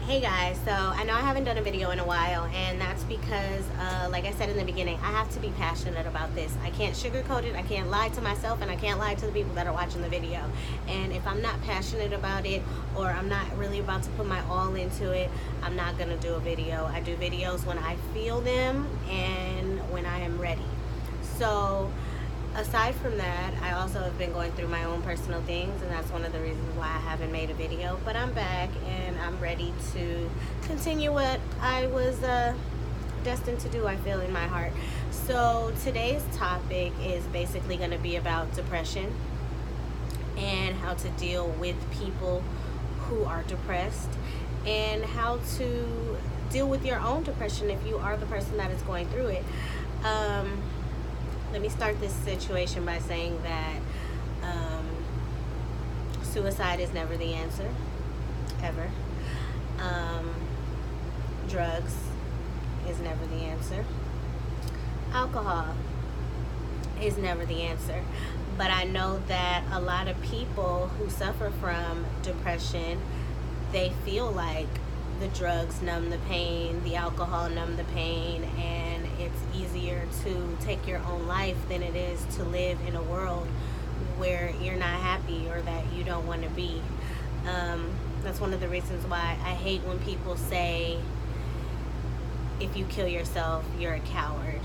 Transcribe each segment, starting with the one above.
Hey guys, so I know I haven't done a video in a while, and that's because, like I said in the beginning, I have to be passionate about this. I can't sugarcoat it, I can't lie to myself, and I can't lie to the people that are watching the video. And if I'm not passionate about it, or I'm not really about to put my all into it, I'm not gonna do a video. I do videos when I feel them and when I am ready. So aside from that, I also have been going through my own personal things, and that's one of the reasons why I haven't made a video. But I'm back and I'm ready to continue what I was destined to do, I feel, in my heart. So today's topic is basically going to be about depression and how to deal with people who are depressed, and how to deal with your own depression if you are the person that is going through it. Let me start this situation by saying that suicide is never the answer, ever. Drugs is never the answer. Alcohol is never the answer. But I know that a lot of people who suffer from depression, they feel like the drugs numb the pain, the alcohol numb the pain, and it's easier to take your own life than it is to live in a world where you're not happy or that you don't want to be. That's one of the reasons why I hate when people say, if you kill yourself, you're a coward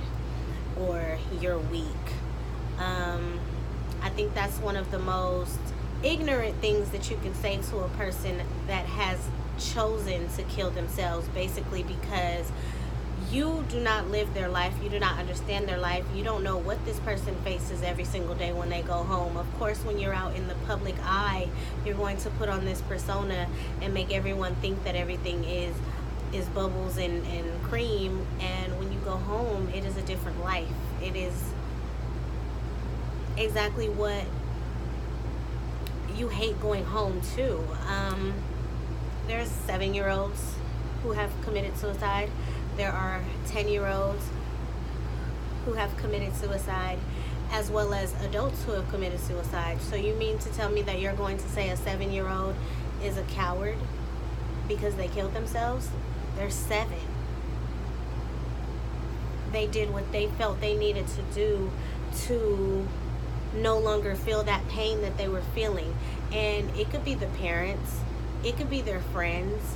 or you're weak. I think that's one of the most ignorant things that you can say to a person that has chosen to kill themselves, basically because you do not live their life, you do not understand their life, you don't know what this person faces every single day when they go home. Of course, when you're out in the public eye, you're going to put on this persona and make everyone think that everything is bubbles and cream, and when you go home, it is a different life. It is exactly what you hate going home to. There's 7-year-olds who have committed suicide. There are 10-year-olds who have committed suicide, as well as adults who have committed suicide. So you mean to tell me that you're going to say a 7-year-old is a coward because they killed themselves? They're 7. They did what they felt they needed to do to no longer feel that pain that they were feeling. And it could be the parents, it could be their friends.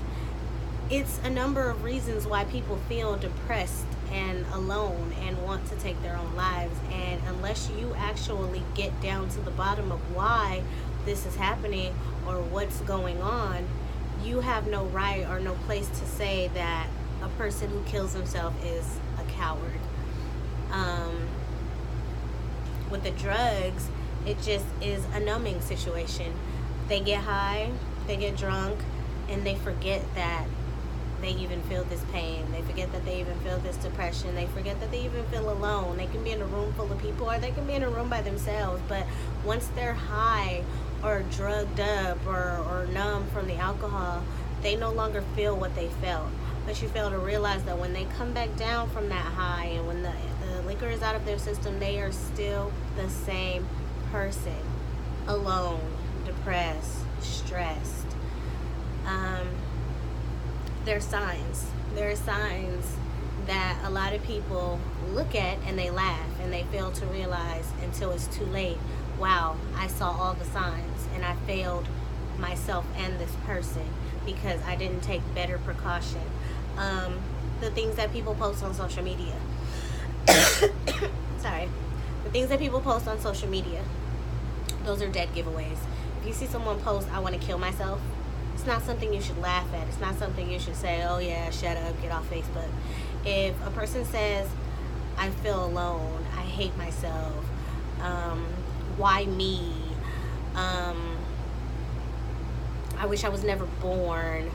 It's a number of reasons why people feel depressed and alone and want to take their own lives. And unless you actually get down to the bottom of why this is happening or what's going on, you have no right or no place to say that a person who kills himself is a coward. With the drugs, it just is a numbing situation. They get high, they get drunk, and they forget that they even feel this pain. They forget that they even feel this depression. They forget that they even feel alone. They can be in a room full of people, or they can be in a room by themselves. But once they're high or drugged up or numb from the alcohol, they no longer feel what they felt. But you fail to realize that when they come back down from that high and when the liquor is out of their system, they are still the same person. Alone, depressed, stressed. There are signs. There are signs that a lot of people look at and they laugh, and they fail to realize until it's too late. Wow, I saw all the signs and I failed myself and this person because I didn't take better precaution. The things that people post on social media. Sorry. The things that people post on social media, those are dead giveaways. If you see someone post, I want to kill myself, it's not something you should laugh at. It's not something you should say, oh yeah, shut up, get off Facebook. If a person says, I feel alone, I hate myself, why me? I wish I was never born.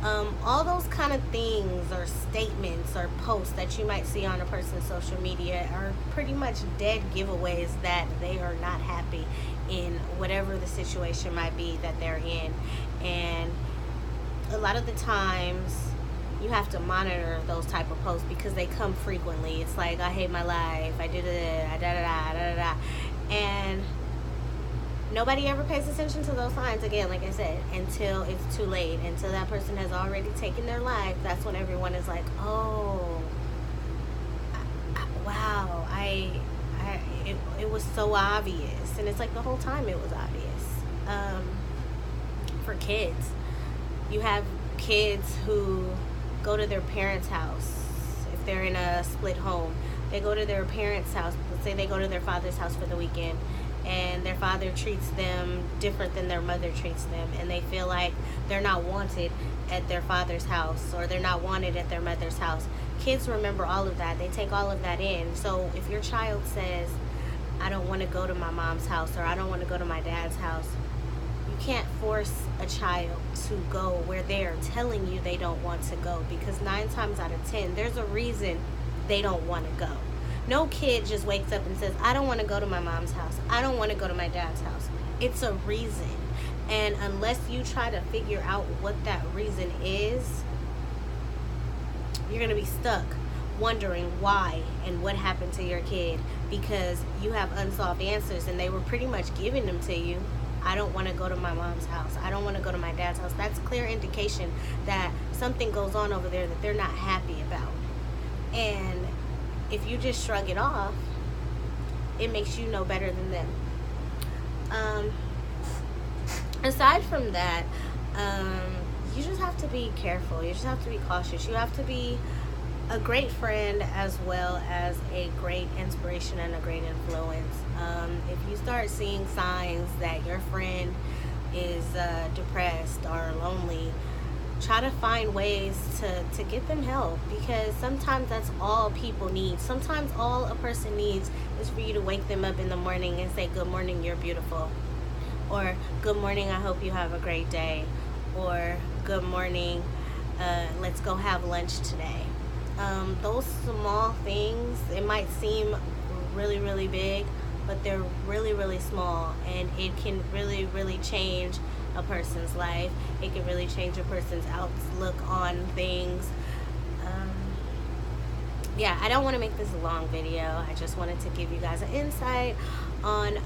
All those kind of things or statements or posts that you might see on a person's social media are pretty much dead giveaways that they are not happy in whatever the situation might be that they're in. And a lot of the times you have to monitor those type of posts because they come frequently. It's like, I hate my life, I did it, I da da da da da da. And Nobody ever pays attention to those signs, again, like I said, until it's too late, until that person has already taken their life. That's when everyone is like, oh, wow, it was so obvious. And it's like the whole time it was obvious. For kids, you have kids who go to their parents' house. If they're in a split home, they go to their parents' house. Let's say they go to their father's house for the weekend, and their father treats them different than their mother treats them, and they feel like they're not wanted at their father's house, or they're not wanted at their mother's house. Kids remember all of that. They take all of that in. So if your child says, I don't want to go to my mom's house, or I don't want to go to my dad's house, you can't force a child to go where they're telling you they don't want to go, because 9 times out of 10, there's a reason they don't want to go. No kid just wakes up and says, I don't want to go to my mom's house, I don't want to go to my dad's house. It's a reason. And unless you try to figure out what that reason is, you're going to be stuck wondering why and what happened to your kid, because you have unsolved answers and they were pretty much giving them to you. I don't want to go to my mom's house, I don't want to go to my dad's house. That's clear indication that something goes on over there that they're not happy about. And if you just shrug it off, it makes you know better than them. Aside from that, you just have to be careful. You just have to be cautious. You have to be a great friend as well as a great inspiration and a great influence. If you start seeing signs that your friend is depressed or lonely, try to find ways to get them help, because sometimes that's all people need. Sometimes all a person needs is for you to wake them up in the morning and say, good morning, you're beautiful. Or good morning, I hope you have a great day. Or good morning, let's go have lunch today. Those small things, it might seem really, really big, but they're really, really small, and it can really, really change a person's life. It can really change a person's outlook on things. Yeah, I don't want to make this a long video. I just wanted to give you guys an insight on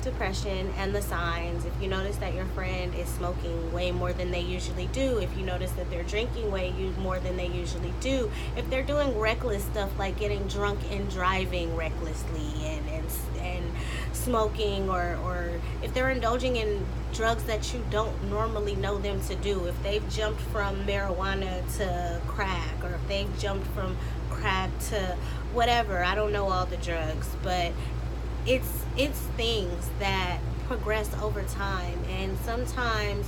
depression and the signs. If you notice that your friend is smoking way more than they usually do, if you notice that they're drinking more than they usually do, if they're doing reckless stuff like getting drunk and driving recklessly and smoking, or if they're indulging in drugs that you don't normally know them to do, if they've jumped from marijuana to crack, or if they've jumped from crack to whatever, I don't know all the drugs, but it's things that progress over time, and sometimes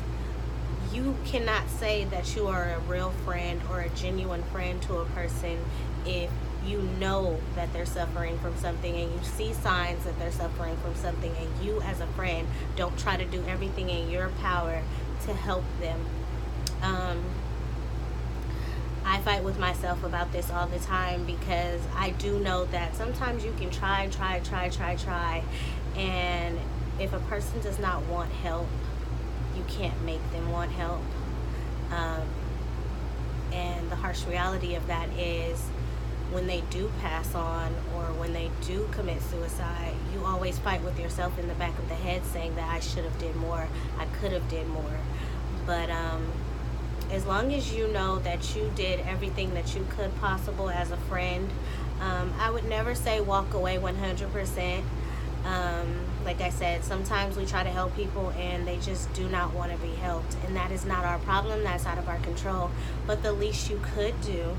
you cannot say that you are a real friend or a genuine friend to a person if you know that they're suffering from something, and you see signs that they're suffering from something, and you as a friend don't try to do everything in your power to help them. I fight with myself about this all the time, because I do know that sometimes you can try, and if a person does not want help, you can't make them want help. And the harsh reality of that is, when they do pass on, or when they do commit suicide, you always fight with yourself in the back of the head saying that I should have did more, I could have did more. But as long as you know that you did everything that you could possible as a friend, I would never say walk away 100%. Like I said, sometimes we try to help people and they just do not want to be helped, and that is not our problem, that's out of our control. But the least you could do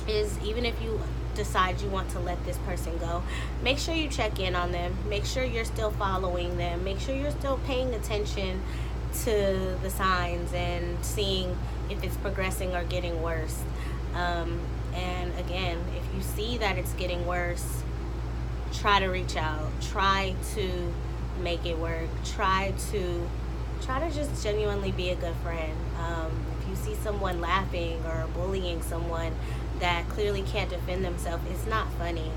is, even if you decide you want to let this person go, make sure you check in on them, make sure you're still following them, make sure you're still paying attention to the signs and seeing if it's progressing or getting worse. And again, if you see that it's getting worse, try to reach out, try to make it work, try to just genuinely be a good friend. If you see someone laughing or bullying someone that clearly can't defend themselves, it's not funny.